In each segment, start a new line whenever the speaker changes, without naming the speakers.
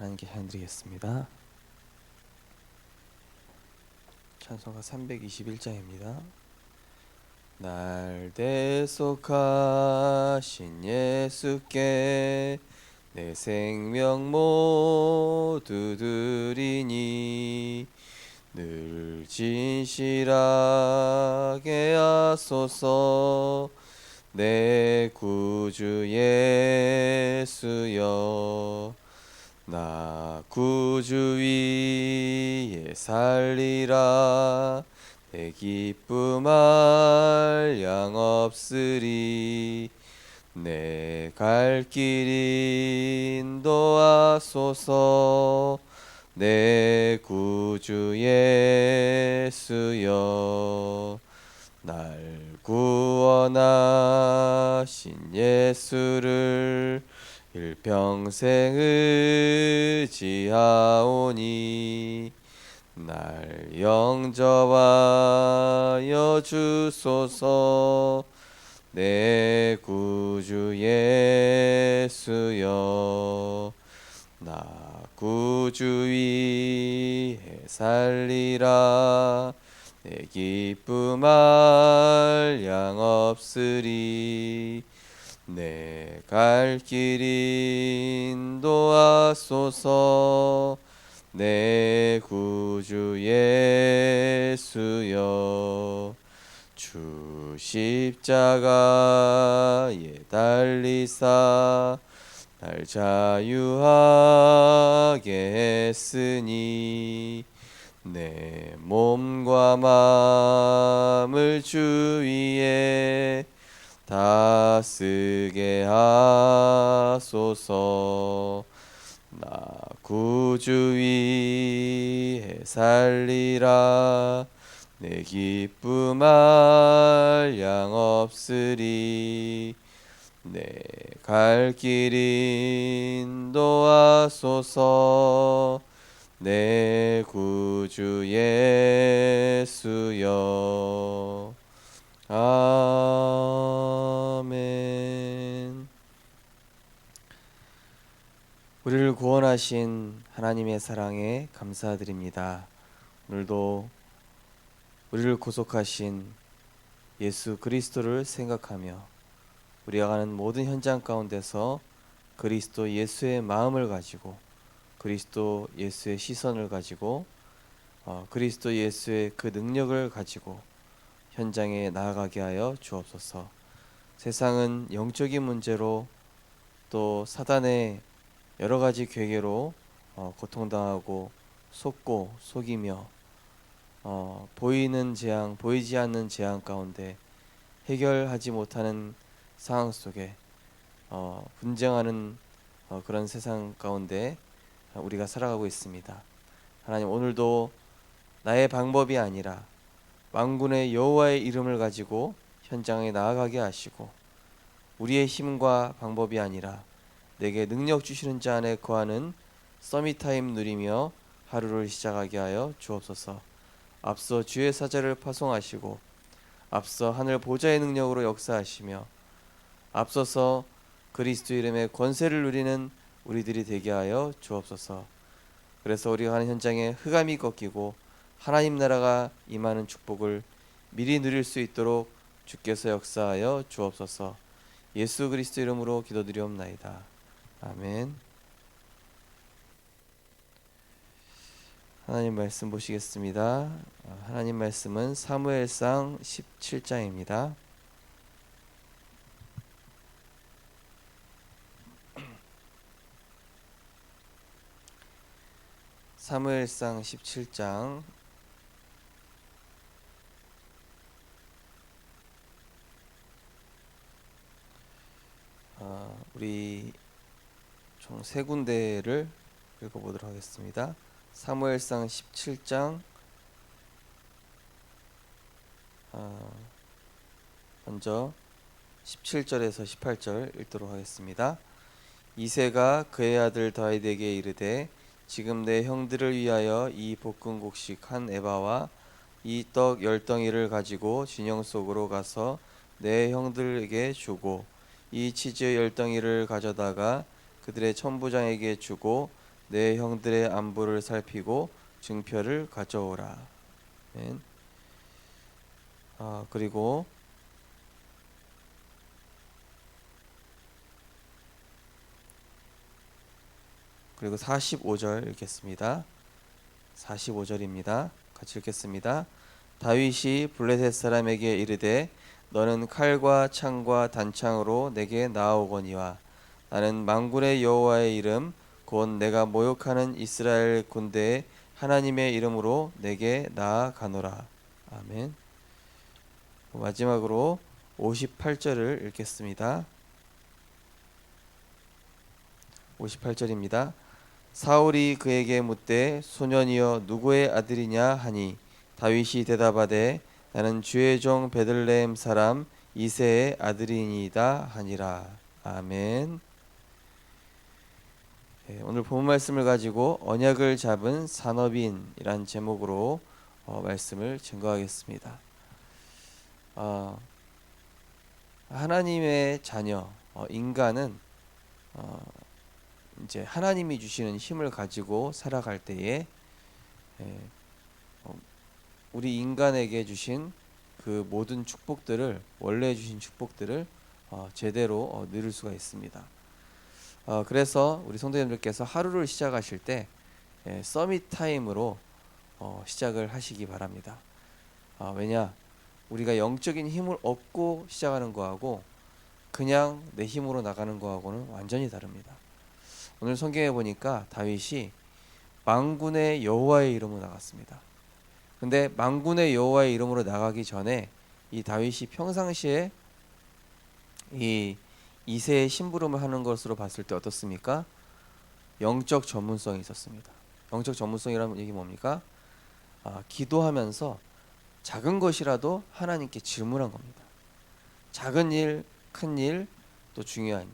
하나님께 찬양드리겠습니다. 찬송가 321장입니다. 날 대속하신 예수께 내 생명 모두 드리니 늘 진실하게 하소서. 내 구주 예수여, 나 구주 위에 살리라. 내 기쁨 한량 없으리. 내 갈 길 인도하소서. 내 구주 예수여, 날 구원하신 예수를 일평생 의지하오니 날 영접하여 주소서. 내 구주 예수여, 나 구주 위에 살리라. 내 기쁨 한량 없으리. 내 갈 길 인도하소서. 내 구주 예수여, 주 십자가에 달리사 날 자유하게 했으니 내 몸과 마음을 주 위에 다쓰게 하소서. 나 구주 위에 살리라. 내 기쁨 한량 없으리. 내 갈 길 인도하소서. 내 구주 예수여. 아멘. 우리를 구원하신 하나님의 사랑에 감사드립니다. 오늘도 우리를 구속하신 예수 그리스도를 생각하며 우리가 가는 모든 현장 가운데서 그리스도 예수의 마음을 가지고, 그리스도 예수의 시선을 가지고, 그리스도 예수의 그 능력을 가지고 현장에 나아가게 하여 주옵소서. 세상은 영적인 문제로 또 사단의 여러 가지 괴계로 고통당하고 속고 속이며 보이는 재앙, 보이지 않는 재앙 가운데 해결하지 못하는 상황 속에 분쟁하는 그런 세상 가운데 우리가 살아가고 있습니다. 하나님, 오늘도 나의 방법이 아니라 만군의 여호와의 이름을 가지고 현장에 나아가게 하시고, 우리의 힘과 방법이 아니라 내게 능력 주시는 자 안에 거하는 서밋타임 누리며 하루를 시작하게 하여 주옵소서. 앞서 주의 사자를 파송하시고 앞서 하늘 보좌의 능력으로 역사하시며 앞서서 그리스도 이름의 권세를 누리는 우리들이 되게 하여 주옵소서. 그래서 우리가 가는 현장에 흑암이 꺾이고 하나님 나라가 임하는 축복을 미리 누릴 수 있도록 주께서 역사하여 주옵소서. 예수 그리스도 이름으로 기도드리옵나이다. 아멘. 하나님 말씀 보시겠습니다. 하나님 말씀은 사무엘상 17장입니다. 사무엘상 17장 우리 총 세 군데를 읽어보도록 하겠습니다. 사무엘상 17장 먼저 17절에서 18절 읽도록 하겠습니다. 이새가 그의 아들 다윗에게 이르되 지금 내 형들을 위하여 이 볶음곡식 한 에바와 이 떡 10덩이를 가지고 진영 속으로 가서 내 형들에게 주고 이 치즈 10덩이를 가져다가 그들의 천부장에게 주고 내 형들의 안부를 살피고 증표를 가져오라. 아멘. 그리고 45절 읽겠습니다. 45절입니다. 같이 읽겠습니다. 다윗이 블레셋 사람에게 이르되 너는 칼과 창과 단창으로 내게 나아오거니와 나는 만군의 여호와의 이름 곧 내가 모욕하는 이스라엘 군대의 하나님의 이름으로 내게 나아가노라. 아멘. 마지막으로 58절을 읽겠습니다. 58절입니다. 사울이 그에게 묻되 소년이여 누구의 아들이냐 하니 다윗이 대답하되 나는 주의 종 베들레헴 사람 이새의 아들이니이다 하니라. 아멘. 오늘 본 말씀을 가지고 언약을 잡은 산업인이란 제목으로 말씀을 증거하겠습니다. 하나님의 자녀 인간은 이제 하나님이 주시는 힘을 가지고 살아갈 때에 우리 인간에게 주신 그 모든 축복들을 원래 주신 축복들을 제대로 누릴 수가 있습니다. 그래서 우리 성도님들께서 하루를 시작하실 때 서밋 타임으로 시작을 하시기 바랍니다. 왜냐 우리가 영적인 힘을 얻고 시작하는 거하고 그냥 내 힘으로 나가는 거하고는 완전히 다릅니다. 오늘 성경에 보니까 다윗이 만군의 여호와의 이름으로 나갔습니다. 근데 만군의 여호와의 이름으로 나가기 전에 이 다윗이 평상시에 이 이새의 심부름을 하는 것으로 봤을 때 어떻습니까? 영적 전문성이 있었습니다. 영적 전문성이라는 얘기 뭡니까? 기도하면서 작은 것이라도 하나님께 질문한 겁니다. 작은 일, 큰 일, 또 중요한 일.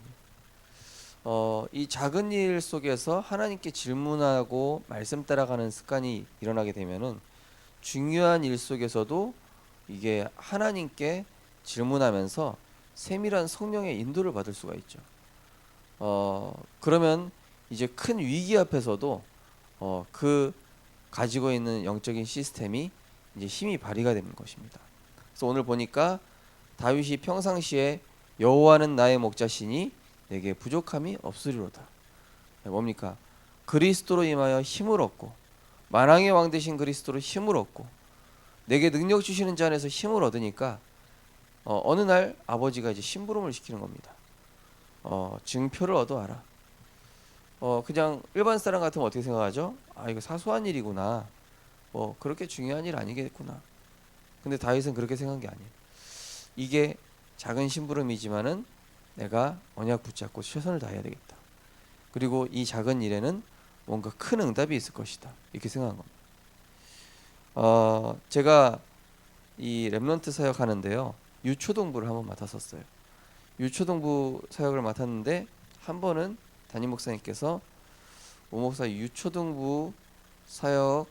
이 작은 일 속에서 하나님께 질문하고 말씀 따라가는 습관이 일어나게 되면은 중요한 일 속에서도 이게 하나님께 질문하면서 세밀한 성령의 인도를 받을 수가 있죠. 그러면 이제 큰 위기 앞에서도 그 가지고 있는 영적인 시스템이 이제 힘이 발휘가 되는 것입니다. 그래서 오늘 보니까 다윗이 평상시에 여호와는 나의 목자시니 내게 부족함이 없으리로다. 뭡니까? 그리스도로 인하여 힘을 얻고 만왕의 왕 되신 그리스도로 힘을 얻고 내게 능력 주시는 자 안에서 힘을 얻으니까 어느 날 아버지가 이제 심부름을 시키는 겁니다. 증표를 얻어와라. 그냥 일반 사람 같으면 어떻게 생각하죠? 이거 사소한 일이구나. 그렇게 중요한 일 아니겠구나. 근데 다윗은 그렇게 생각한 게 아니에요. 이게 작은 심부름이지만은 내가 언약 붙잡고 최선을 다해야 되겠다. 그리고 이 작은 일에는 뭔가 큰 응답이 있을 것이다. 이렇게 생각한 겁니다. 제가 이 렘넌트 사역하는데요. 유초동부를 한번 맡았었어요. 유초동부 사역을 맡았는데 한 번은 담임 목사님께서 오 목사 유초동부 사역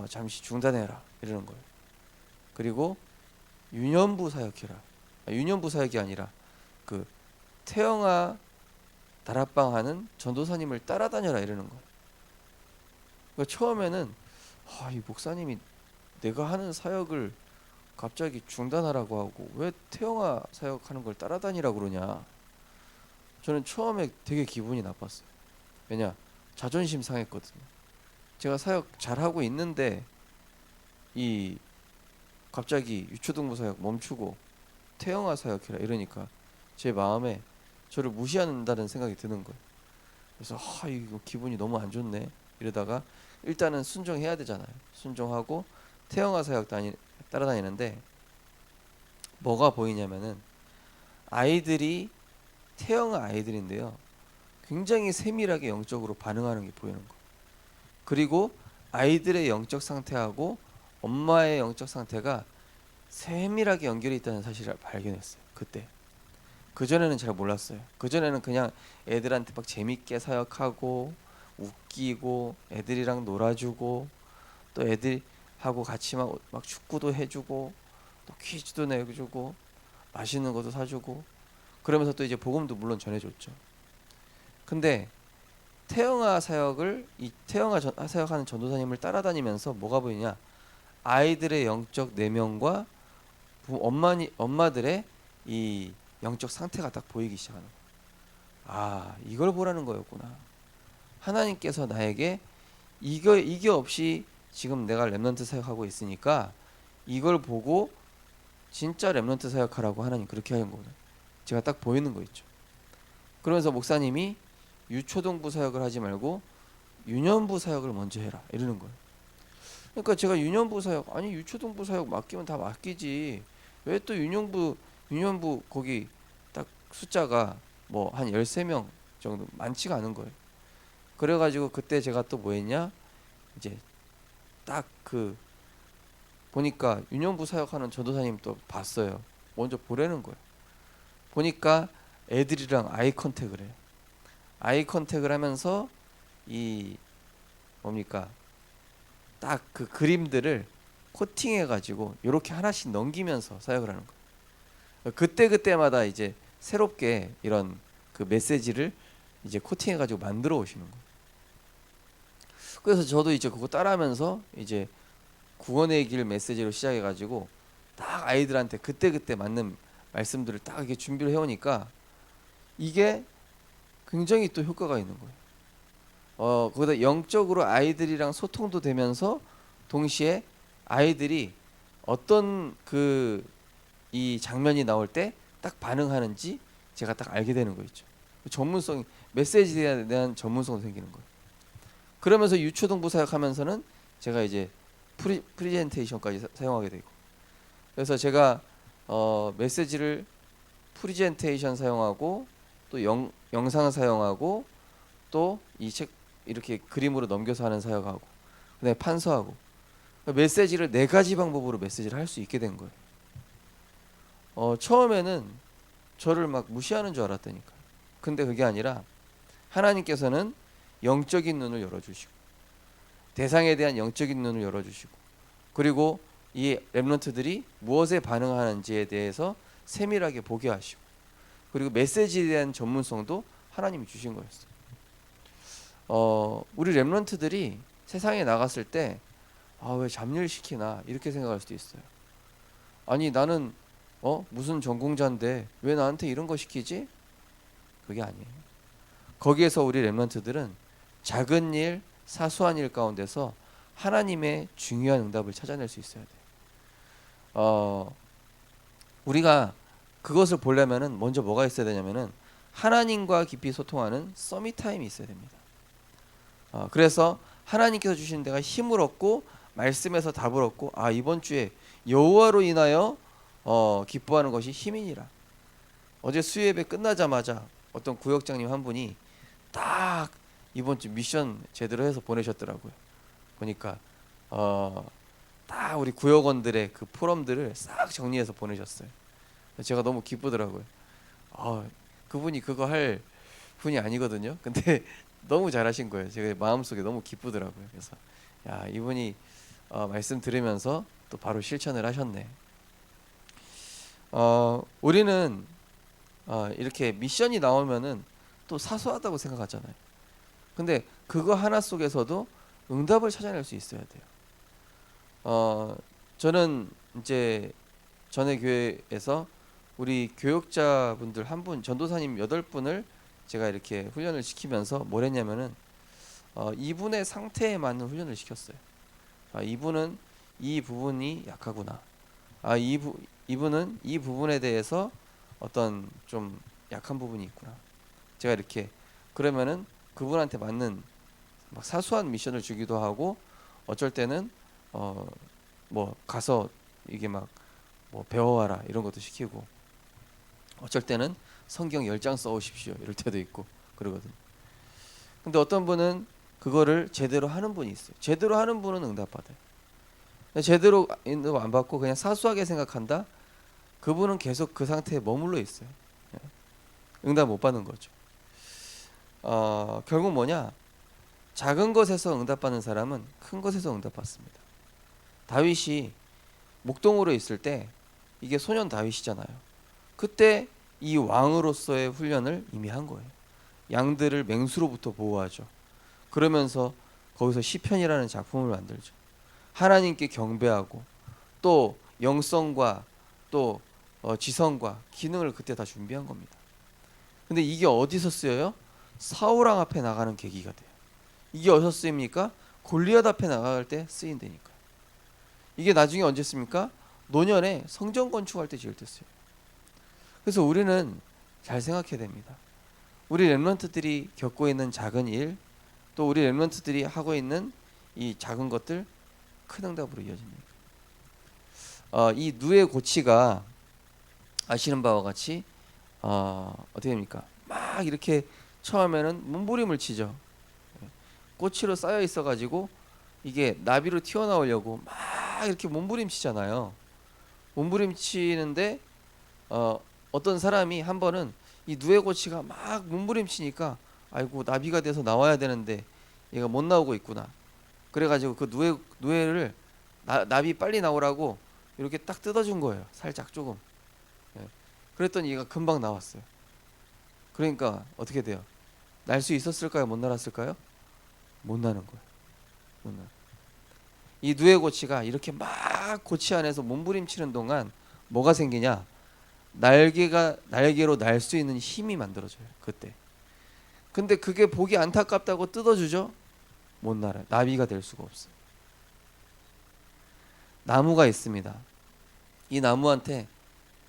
잠시 중단해라 이러는 거예요. 그리고 유년부 사역해라. 유년부 사역이 아니라 그 태영아 다락방 하는 전도사님을 따라다녀라 이러는 거예요. 그러니까 처음에는 이 목사님이 내가 하는 사역을 갑자기 중단하라고 하고 왜 태영아 사역하는 걸 따라다니라고 그러냐. 저는 처음에 되게 기분이 나빴어요. 왜냐 자존심 상했거든요. 제가 사역 잘하고 있는데 이 갑자기 유초동부 사역 멈추고 태영아 사역해라 이러니까 제 마음에 저를 무시한다는 생각이 드는 거예요. 그래서 이거 기분이 너무 안 좋네. 이러다가 일단은 순종해야 되잖아요. 순종하고 태영아 사역 따라다니는데 뭐가 보이냐면은 아이들이 태영아 아이들인데요. 굉장히 세밀하게 영적으로 반응하는 게 보이는 거예요. 그리고 아이들의 영적 상태하고 엄마의 영적 상태가 세밀하게 연결이 있다는 사실을 발견했어요. 그때. 그전에는 잘 몰랐어요. 그전에는 그냥 애들한테 막 재밌게 사역하고 웃기고 애들이랑 놀아주고 또 애들하고 같이 막 축구도 해주고 또 퀴즈도 내주고 맛있는 것도 사주고 그러면서 또 이제 복음도 물론 전해줬죠. 근데 태영아 사역을 사역하는 전도사님을 따라다니면서 뭐가 보이냐? 아이들의 영적 내면과 엄마들의 이 영적 상태가 딱 보이기 시작하는 거예요. 아, 이걸 보라는 거였구나. 하나님께서 나에게 이게 없이 지금 내가 렘넌트 사역하고 있으니까 이걸 보고 진짜 렘넌트 사역하라고 하나님 그렇게 하는 거거든요. 제가 딱 보이는 거 있죠. 그러면서 목사님이 유초등부 사역을 하지 말고 유년부 사역을 먼저 해라 이러는 거예요. 그러니까 제가 유년부 사역, 아니 유초등부 사역 맡기면 다 맡기지 왜 또 유년부 거기 딱 숫자가 뭐 한 13명 정도 많지가 않은 거예요. 그래가지고 그때 제가 또 뭐 했냐, 이제 딱 그 보니까 유년부 사역하는 전도사님 또 봤어요. 먼저 보라는 거예요. 보니까 애들이랑 아이 컨택을 해요. 아이 컨택을 하면서 이 뭡니까, 딱 그 그림들을 코팅해 가지고 이렇게 하나씩 넘기면서 사역을 하는 거예요. 그때 그때마다 이제 새롭게 이런 그 메시지를 이제 코팅해 가지고 만들어 오시는 거예요. 그래서 저도 이제 그거 따라하면서 이제 구원의 길 메시지로 시작해 가지고 딱 아이들한테 그때 그때 맞는 말씀들을 딱 이렇게 준비를 해오니까 이게 굉장히 또 효과가 있는 거예요. 거기다 영적으로 아이들이랑 소통도 되면서 동시에 아이들이 어떤 그 이 장면이 나올 때 딱 반응하는지 제가 딱 알게 되는 거 있죠. 전문성이, 메시지에 대한 전문성이 생기는 거예요. 그러면서 유초등부 사역하면서는 제가 이제 프리젠테이션까지 사용하게 되고, 그래서 제가 메시지를 프리젠테이션 사용하고 또 영상 사용하고 또 이 책 이렇게 그림으로 넘겨서 하는 사역하고 그다음에 판서하고 메시지를 4가지 방법으로 메시지를 할 수 있게 된 거예요. 처음에는 저를 막 무시하는 줄 알았다니까. 근데 그게 아니라 하나님께서는 영적인 눈을 열어주시고 대상에 대한 영적인 눈을 열어주시고 그리고 이 렘넌트들이 무엇에 반응하는지에 대해서 세밀하게 보게 하시고 그리고 메시지에 대한 전문성도 하나님이 주신 거였어요. 우리 렘넌트들이 세상에 나갔을 때 왜 잡일 시키나 이렇게 생각할 수도 있어요. 아니 나는 무슨 전공자인데 왜 나한테 이런 거 시키지? 그게 아니에요. 거기에서 우리 렘넌트들은 작은 일, 사소한 일 가운데서 하나님의 중요한 응답을 찾아낼 수 있어야 돼요. 우리가 그것을 보려면은 먼저 뭐가 있어야 되냐면은 하나님과 깊이 소통하는 서밋 타임이 있어야 됩니다. 그래서 하나님께서 주신 데가 힘을 얻고 말씀에서 답을 얻고 이번 주에 여호와로 인하여 기뻐하는 것이 힘이니라. 어제 수요예배 끝나자마자 어떤 구역장님 한 분이 딱 이번 주 미션 제대로 해서 보내셨더라고요. 보니까 딱 우리 구역원들의 그 포럼들을 싹 정리해서 보내셨어요. 제가 너무 기쁘더라고요. 그분이 그거 할 분이 아니거든요. 근데 너무 잘하신 거예요. 제가 마음속에 너무 기쁘더라고요. 그래서 야, 이분이 말씀 들으면서 또 바로 실천을 하셨네. 우리는 이렇게 미션이 나오면은 또 사소하다고 생각하잖아요. 근데 그거 하나 속에서도 응답을 찾아낼 수 있어야 돼요. 저는 이제 전에 교회에서 우리 교역자분들 한 분, 전도사님 8분을 제가 이렇게 훈련을 시키면서 뭘 했냐면은 이분의 상태에 맞는 훈련을 시켰어요. 이분은 이 부분이 약하구나. 이분은 이 부분에 대해서 어떤 좀 약한 부분이 있구나. 제가 이렇게 그러면은 그분한테 맞는 막 사소한 미션을 주기도 하고 어쩔 때는 뭐 가서 이게 막 뭐 배워와라 이런 것도 시키고 어쩔 때는 성경 10장 써오십시오 이럴 때도 있고 그러거든요. 근데 어떤 분은 그거를 제대로 하는 분이 있어요. 제대로 하는 분은 응답받아요. 제대로 안 받고 그냥 사소하게 생각한다? 그분은 계속 그 상태에 머물러 있어요. 응답 못 받는 거죠. 결국 뭐냐? 작은 것에서 응답받는 사람은 큰 것에서 응답받습니다. 다윗이 목동으로 있을 때 이게 소년 다윗이잖아요. 그때 이 왕으로서의 훈련을 이미 한 거예요. 양들을 맹수로부터 보호하죠. 그러면서 거기서 시편이라는 작품을 만들죠. 하나님께 경배하고 또 영성과 또 지성과 기능을 그때 다 준비한 겁니다. 근데 이게 어디서 쓰여요? 사울왕 앞에 나가는 계기가 돼요. 이게 어디서 쓰입니까? 골리앗 앞에 나갈 때 쓰인다니까. 이게 나중에 언제 씁니까? 노년에 성전 건축할 때 지을 때 써요. 그래서 우리는 잘 생각해야 됩니다. 우리 렘넌트들이 겪고 있는 작은 일, 또 우리 렘넌트들이 하고 있는 이 작은 것들 큰 응답으로 이어집니다. 이 누에 고치가 아시는 바와 같이 어떻게 됩니까? 막 이렇게 처음에는 몸부림을 치죠. 꼬치로 쌓여 있어가지고 이게 나비로 튀어나오려고 막 이렇게 몸부림치잖아요. 몸부림치는데 어떤 사람이 한 번은 이 누에고치가 막 몸부림치니까 아이고 나비가 돼서 나와야 되는데 얘가 못 나오고 있구나. 그래가지고 그 누에를 나비 빨리 나오라고 이렇게 딱 뜯어준 거예요. 살짝 조금. 예. 그랬더니 얘가 금방 나왔어요. 그러니까 어떻게 돼요? 날 수 있었을까요? 못 날았을까요? 못 나는 거예요. 못 나. 이 누에고치가 이렇게 막 고치 안에서 몸부림치는 동안 뭐가 생기냐? 날개로 날 수 있는 힘이 만들어져요. 그때. 근데 그게 보기 안타깝다고 뜯어주죠? 못 날아요. 나비가 될 수가 없어요. 나무가 있습니다. 이 나무한테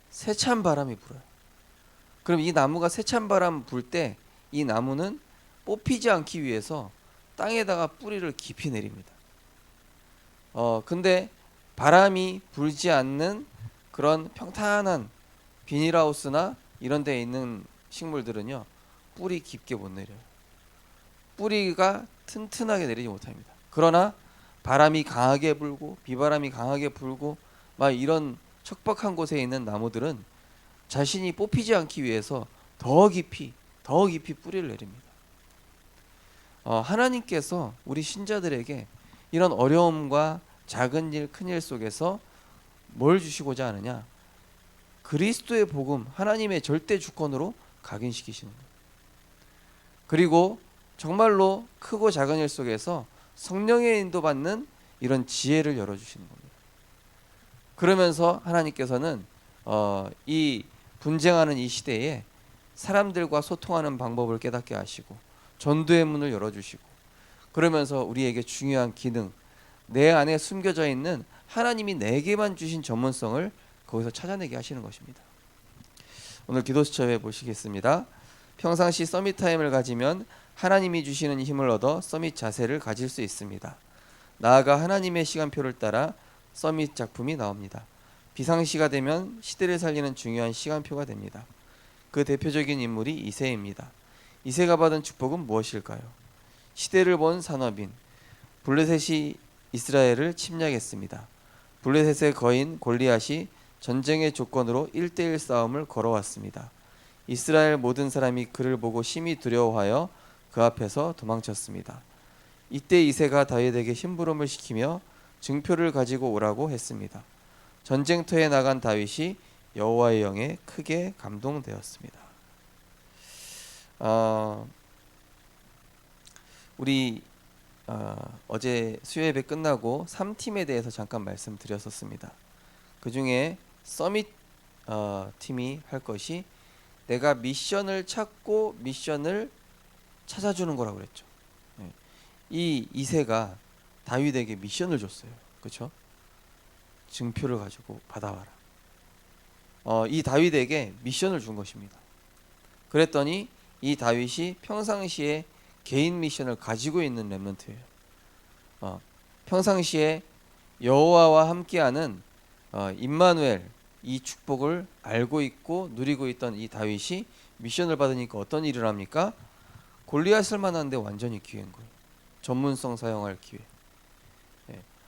세찬 바람이 불어요. 그럼 이 나무가 세찬 바람 불 때 이 나무는 뽑히지 않기 위해서 땅에다가 뿌리를 깊이 내립니다. 근데 바람이 불지 않는 그런 평탄한 비닐하우스나 이런 데에 있는 식물들은요, 뿌리 깊게 못 내려요. 뿌리가 튼튼하게 내리지 못합니다. 그러나 바람이 강하게 불고 비바람이 강하게 불고 막 이런 척박한 곳에 있는 나무들은 자신이 뽑히지 않기 위해서 더 깊이 뿌리를 내립니다. 하나님께서 우리 신자들에게 이런 어려움과 작은 일, 큰 일 속에서 뭘 주시고자 하느냐? 그리스도의 복음, 하나님의 절대 주권으로 각인시키시는 거예요. 그리고 정말로 크고 작은 일 속에서 성령의 인도받는 이런 지혜를 열어주시는 겁니다. 그러면서 하나님께서는 이 분쟁하는 이 시대에 사람들과 소통하는 방법을 깨닫게 하시고 전도의 문을 열어주시고 그러면서 우리에게 중요한 기능, 내 안에 숨겨져 있는 하나님이 내게만 주신 전문성을 거기서 찾아내게 하시는 것입니다. 오늘 기도 수첩에 보시겠습니다. 평상시 서밋 타임을 가지면 하나님이 주시는 힘을 얻어 서밋 자세를 가질 수 있습니다. 나아가 하나님의 시간표를 따라 서밋 작품이 나옵니다. 비상시가 되면 시대를 살리는 중요한 시간표가 됩니다. 그 대표적인 인물이 이새입니다. 이새가 받은 축복은 무엇일까요? 시대를 본 산업인 블레셋이 이스라엘을 침략했습니다. 블레셋의 거인 골리앗이 전쟁의 조건으로 1대1 싸움을 걸어왔습니다. 이스라엘 모든 사람이 그를 보고 심히 두려워하여 그 앞에서 도망쳤습니다. 이때 이새가 다윗에게 심부름을 시키며 증표를 가지고 오라고 했습니다. 전쟁터에 나간 다윗이 여호와의 영에 크게 감동되었습니다. 우리 어제 수요예배 끝나고 3팀에 대해서 잠깐 말씀드렸었습니다. 그 중에 서밋 팀이 할 것이 내가 미션을 찾고 미션을 찾아주는 거라고 그랬죠. 이 이새가 다윗에게 미션을 줬어요. 그렇죠? 증표를 가지고 받아와라. 이 다윗에게 미션을 준 것입니다. 그랬더니 이 다윗이 평상시에 개인 미션을 가지고 있는 렘넌트예요. 평상시에 여호와와 함께하는 임마누엘 이 축복을 알고 있고 누리고 있던 이 다윗이 미션을 받으니까 어떤 일을 합니까? 골리앗을 만나는데 완전히 기회인 거예요. 전문성 사용할 기회.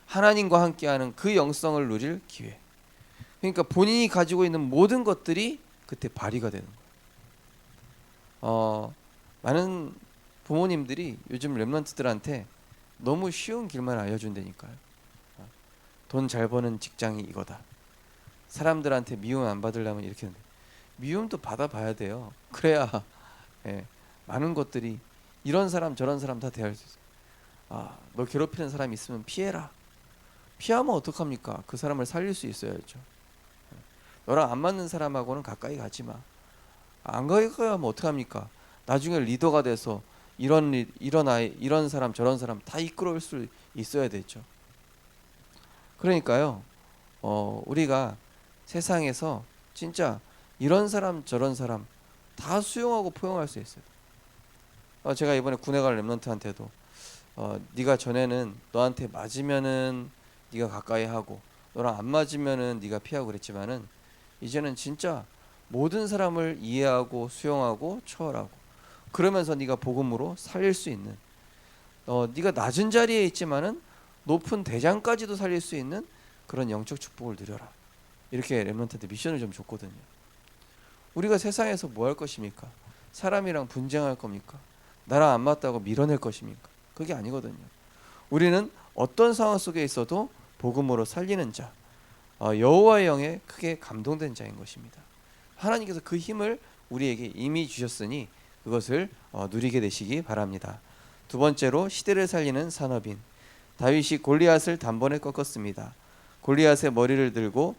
하나님과 함께하는 그 영성을 누릴 기회. 그러니까 본인이 가지고 있는 모든 것들이 그때 발휘가 되는 거예요. 많은 부모님들이 요즘 렘넌트들한테 너무 쉬운 길만 알려준다니까요. 돈 잘 버는 직장이 이거다. 사람들한테 미움 안 받으려면 이렇게 하는데 미움도 받아봐야 돼요. 그래야 많은 것들이 이런 사람 저런 사람 다 대할 수 있어요. 너 괴롭히는 사람이 있으면 피해라. 피하면 어떡합니까? 그 사람을 살릴 수 있어야죠. 너랑 안 맞는 사람하고는 가까이 가지 마. 안 가까이 가면 어떡합니까? 나중에 리더가 돼서 이런 사람 저런 사람 다 이끌어올 수 있어야 되죠. 그러니까요. 우리가 세상에서 진짜 이런 사람 저런 사람 다 수용하고 포용할 수 있어요. 제가 이번에 군에 갈 랩런트한테도 네가 전에는 너한테 맞으면은 네가 가까이 하고 너랑 안 맞으면은 네가 피하고 그랬지만은 이제는 진짜 모든 사람을 이해하고 수용하고 초월하고 그러면서 네가 복음으로 살릴 수 있는 네가 낮은 자리에 있지만은 높은 대장까지도 살릴 수 있는 그런 영적 축복을 누려라. 이렇게 랩런트한테 미션을 좀 줬거든요. 우리가 세상에서 뭐 할 것입니까? 사람이랑 분쟁할 겁니까? 나랑 안 맞다고 밀어낼 것입니까? 그게 아니거든요. 우리는 어떤 상황 속에 있어도 복음으로 살리는 자, 여호와의 영에 크게 감동된 자인 것입니다. 하나님께서 그 힘을 우리에게 이미 주셨으니 그것을 누리게 되시기 바랍니다. 두 번째로 시대를 살리는 산업인. 다윗이 골리앗을 단번에 꺾었습니다. 골리앗의 머리를 들고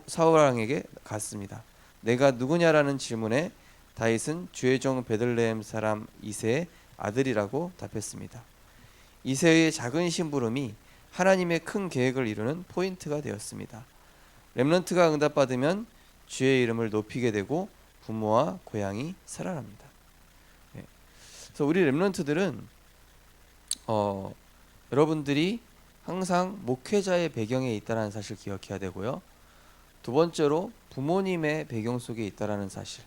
사울 왕에게 갔습니다. 내가 누구냐라는 질문에 다윗은 주의 종 베들레헴 사람 이새의 아들이라고 답했습니다. 이새의 작은 심부름이 하나님의 큰 계획을 이루는 포인트가 되었습니다. 렘넌트가 응답받으면 주의 이름을 높이게 되고 부모와 고향이 살아납니다. 그래서 우리 렘넌트들은 여러분들이 항상 목회자의 배경에 있다는 사실 기억해야 되고요. 두 번째로 부모님의 배경 속에 있다는 사실,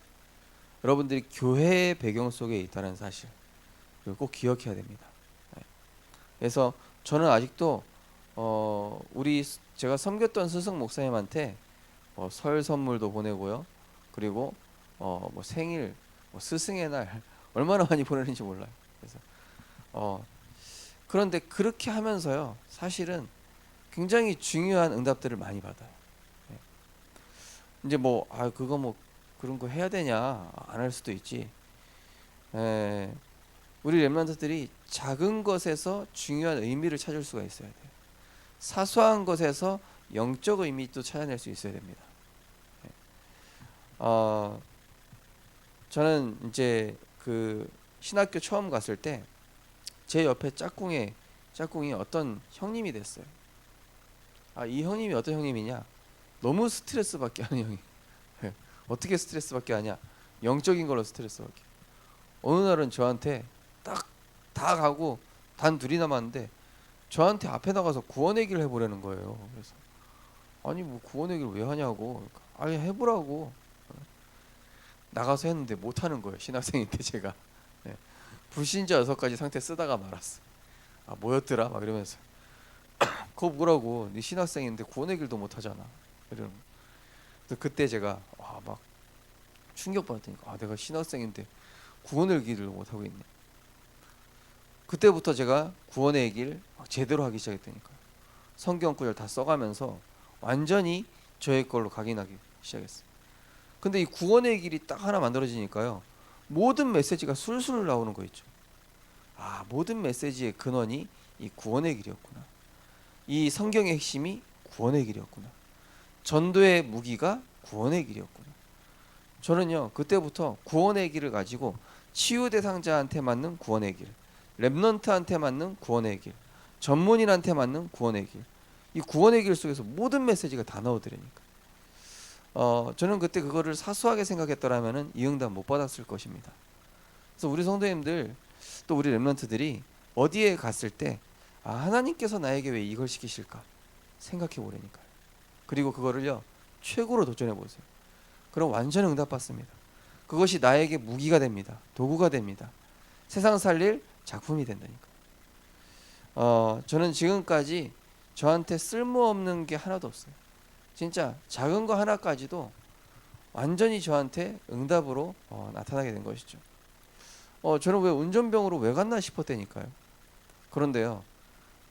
여러분들이 교회의 배경 속에 있다는 사실, 이걸 꼭 기억해야 됩니다. 그래서 저는 아직도 제가 섬겼던 스승 목사님한테 설 선물도 보내고요. 그리고 뭐 생일, 스승의 날 얼마나 많이 보내는지 몰라요. 그래서 그런데 그렇게 하면서요, 사실은 굉장히 중요한 응답들을 많이 받아요. 이제 그거 그런 거 해야 되냐, 안 할 수도 있지. 우리 렘넌트들이 작은 것에서 중요한 의미를 찾을 수가 있어야 돼요. 사소한 것에서 영적 의미도 찾아낼 수 있어야 됩니다. 저는 이제 그 신학교 처음 갔을 때 제 옆에 짝꿍이 어떤 형님이 됐어요. 이 형님이 어떤 형님이냐? 너무 스트레스 받게 하는 형이. 어떻게 스트레스 받게 하냐? 영적인 걸로 스트레스 받게. 어느 날은 저한테 딱 다 가고 단 둘이 남았는데 저한테 앞에 나가서 구원 얘기를 해보려는 거예요. 그래서 아니 뭐 구원 얘기를 왜 하냐고. 아니 해보라고. 나가서 했는데 못하는 거예요. 신학생인데 제가. 불신자 6가지 상태 쓰다가 말았어. 뭐였더라? 막 이러면서 그거 뭐라고? 네 신학생인데 구원 얘기도 못하잖아. 이러는. 그래서 그때 제가 막 충격받았다니까. 내가 신학생인데 구원 얘기를 못하고 있네. 그때부터 제가 구원의 얘기를 제대로 하기 시작했다니까요. 성경 구절 다 써가면서 완전히 저의 걸로 각인하기 시작했어요. 근데 이 구원의 길이 딱 하나 만들어지니까요, 모든 메시지가 술술 나오는 거 있죠. 모든 메시지의 근원이 이 구원의 길이었구나. 이 성경의 핵심이 구원의 길이었구나. 전도의 무기가 구원의 길이었구나. 저는요, 그때부터 구원의 길을 가지고 치유 대상자한테 맞는 구원의 길, 렘넌트한테 맞는 구원의 길, 전문인한테 맞는 구원의 길, 이 구원의 길 속에서 모든 메시지가 다 나오더라니까. 저는 그때 그거를 사소하게 생각했더라면은 이 응답 못 받았을 것입니다. 그래서 우리 성도님들, 또 우리 렘넌트들이 어디에 갔을 때 하나님께서 나에게 왜 이걸 시키실까 생각해 보라니까요. 그리고 그거를요, 최고로 도전해 보세요. 그럼 완전 응답 받습니다. 그것이 나에게 무기가 됩니다. 도구가 됩니다. 세상 살릴 작품이 된다니까. 저는 지금까지 저한테 쓸모없는 게 하나도 없어요. 진짜 작은 거 하나까지도 완전히 저한테 응답으로 나타나게 된 것이죠. 저는 왜 운전병으로 왜 갔나 싶었다니까요. 그런데요,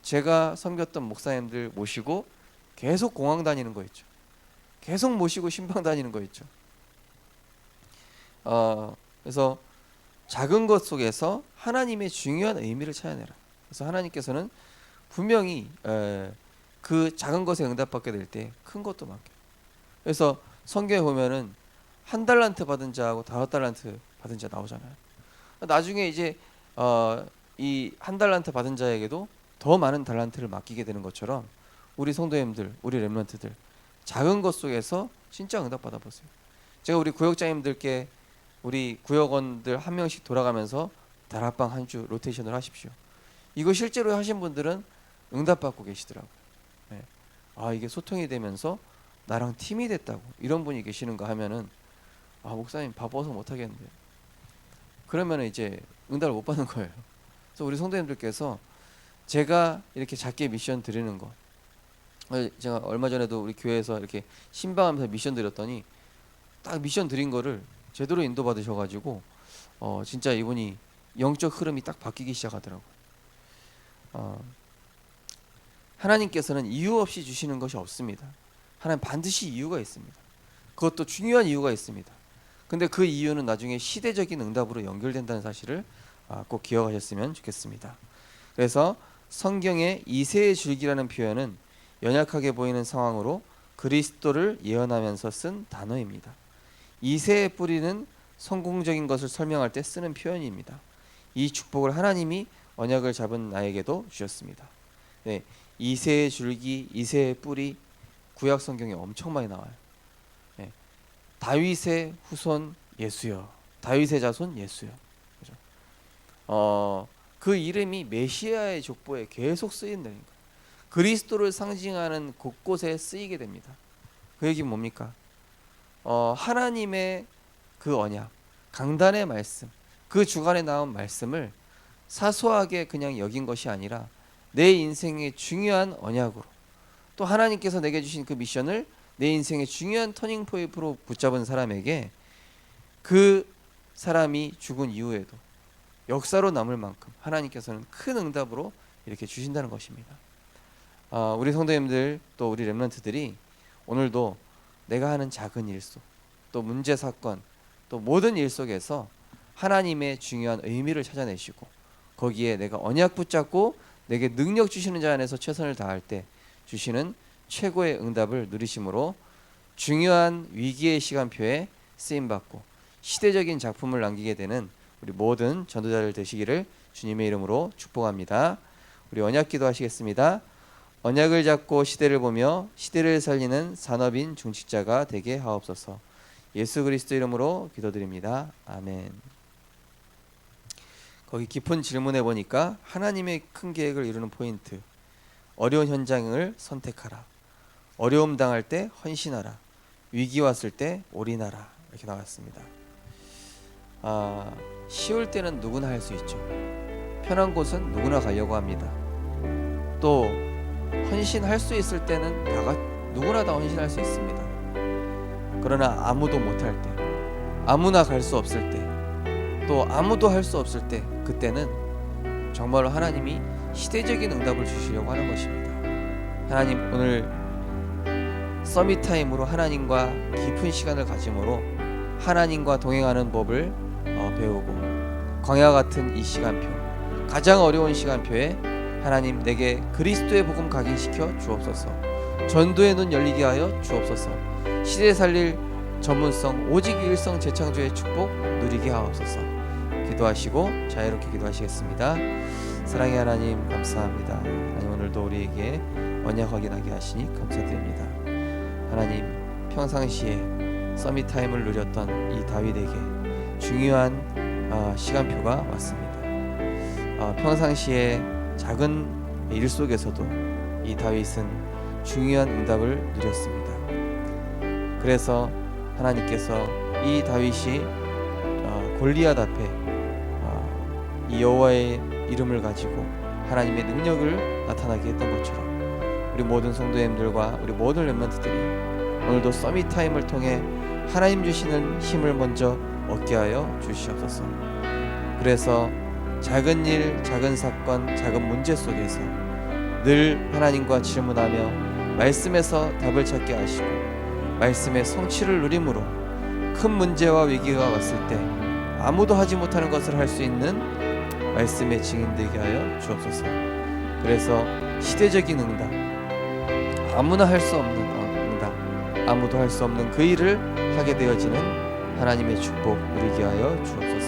제가 섬겼던 목사님들 모시고 계속 공항 다니는 거 있죠. 계속 모시고 신방 다니는 거 있죠. 그래서 작은 것 속에서 하나님의 중요한 의미를 찾아내라. 그래서 하나님께서는 분명히 그 작은 것에 응답받게 될 때 큰 것도 맡겨. 그래서 성경에 보면은 1달란트 받은 자하고 5달란트 받은 자 나오잖아요. 나중에 이제 이 1달란트 받은 자에게도 더 많은 달란트를 맡기게 되는 것처럼 우리 성도님들, 우리 렘넌트들 작은 것 속에서 진짜 응답 받아보세요. 제가 우리 구역장님들께 우리 구역원들 한 명씩 돌아가면서 다락방 한 주 로테이션을 하십시오. 이거 실제로 하신 분들은 응답 받고 계시더라고요. 네. 아, 이게 소통이 되면서 나랑 팀이 됐다고 이런 분이 계시는가 하면은 아, 목사님 바빠서 못 하겠는데. 그러면 이제 응답을 못 받는 거예요. 그래서 우리 성도님들께서 제가 이렇게 작게 미션 드리는 거, 제가 얼마 전에도 우리 교회에서 이렇게 신방하면서 미션 드렸더니 딱 미션 드린 거를 제대로 인도 받으셔가지고 진짜 이분이 영적 흐름이 딱 바뀌기 시작하더라고요. 하나님께서는 이유 없이 주시는 것이 없습니다. 하나님 반드시 이유가 있습니다. 그것도 중요한 이유가 있습니다. 근데 그 이유는 나중에 시대적인 응답으로 연결된다는 사실을 꼭 기억하셨으면 좋겠습니다. 그래서 성경의 이새의 줄기라는 표현은 연약하게 보이는 상황으로 그리스도를 예언하면서 쓴 단어입니다. 이새의 뿌리는 성공적인 것을 설명할 때 쓰는 표현입니다. 이 축복을 하나님이 언약을 잡은 나에게도 주셨습니다. 네, 이새의 줄기, 이새의 뿌리, 구약 성경에 엄청 많이 나와요. 네, 다윗의 후손 예수여, 다윗의 자손 예수여. 그죠? 그 이름이 메시아의 족보에 계속 쓰인다는 거예요. 그리스도를 상징하는 곳곳에 쓰이게 됩니다. 그 얘기는 뭡니까? 하나님의 그 언약, 강단의 말씀, 그 주간에 나온 말씀을 사소하게 그냥 여긴 것이 아니라 내 인생의 중요한 언약으로, 또 하나님께서 내게 주신 그 미션을 내 인생의 중요한 터닝 포인트로 붙잡은 사람에게 그 사람이 죽은 이후에도 역사로 남을 만큼 하나님께서는 큰 응답으로 이렇게 주신다는 것입니다. 우리 성도님들, 또 우리 렘넌트들이 오늘도 내가 하는 작은 일 속, 또 문제 사건, 또 모든 일 속에서 하나님의 중요한 의미를 찾아내시고 거기에 내가 언약 붙잡고 내게 능력 주시는 자 안에서 최선을 다할 때 주시는 최고의 응답을 누리심으로 중요한 위기의 시간표에 쓰임받고 시대적인 작품을 남기게 되는 우리 모든 전도자들 되시기를 주님의 이름으로 축복합니다. 우리 언약 기도하시겠습니다. 언약을 잡고 시대를 보며 시대를 살리는 산업인 중직자가 되게 하옵소서. 예수 그리스도 이름으로 기도드립니다. 아멘. 거기 깊은 질문해 보니까 하나님의 큰 계획을 이루는 포인트, 어려운 현장을 선택하라, 어려움 당할 때 헌신하라, 위기 왔을 때 올인하라, 이렇게 나왔습니다. 쉬울 때는 누구나 할 수 있죠. 편한 곳은 누구나 가려고 합니다. 또 헌신할 수 있을 때는 누구나 다 헌신할 수 있습니다. 그러나 아무도 못할 때, 아무나 갈 수 없을 때, 또 아무도 할 수 없을 때, 그때는 정말로 하나님이 시대적인 응답을 주시려고 하는 것입니다. 하나님, 오늘 서밋 타임으로 하나님과 깊은 시간을 가짐으로 하나님과 동행하는 법을 배우고 광야 같은 이 시간표, 가장 어려운 시간표에 하나님 내게 그리스도의 복음 각인시켜 주옵소서. 전도의 눈 열리게 하여 주옵소서. 시대 살릴 전문성 오직 일성 재창조의 축복 누리게 하옵소서. 기도하시고 자유롭게 기도하시겠습니다. 사랑의 하나님 감사합니다. 하나님 오늘도 우리에게 언약 확인하게 하시니 감사드립니다. 하나님 평상시에 서밋 타임을 누렸던 이 다윗에게 중요한 시간표가 왔습니다. 평상시에 작은 일 속에서도 이 다윗은 중요한 응답을 누렸습니다. 그래서 하나님께서 이 다윗이 골리앗 앞에 이 여호와의 이름을 가지고 하나님의 능력을 나타나게 했던 것처럼 우리 모든 성도님들과 우리 모든 렘넌트들이 오늘도 서밋 타임을 통해 하나님 주시는 힘을 먼저 얻게 하여 주시옵소서. 그래서 작은 일, 작은 사건, 작은 문제 속에서 늘 하나님과 질문하며 말씀에서 답을 찾게 하시고 말씀의 성취를 누림으로 큰 문제와 위기가 왔을 때 아무도 하지 못하는 것을 할 수 있는 말씀의 증인되게 하여 주옵소서. 그래서 시대적인 응답, 아무나 할 수 없는 응답, 아무도 할 수 없는 그 일을 하게 되어지는 하나님의 축복 누리게 하여 주옵소서.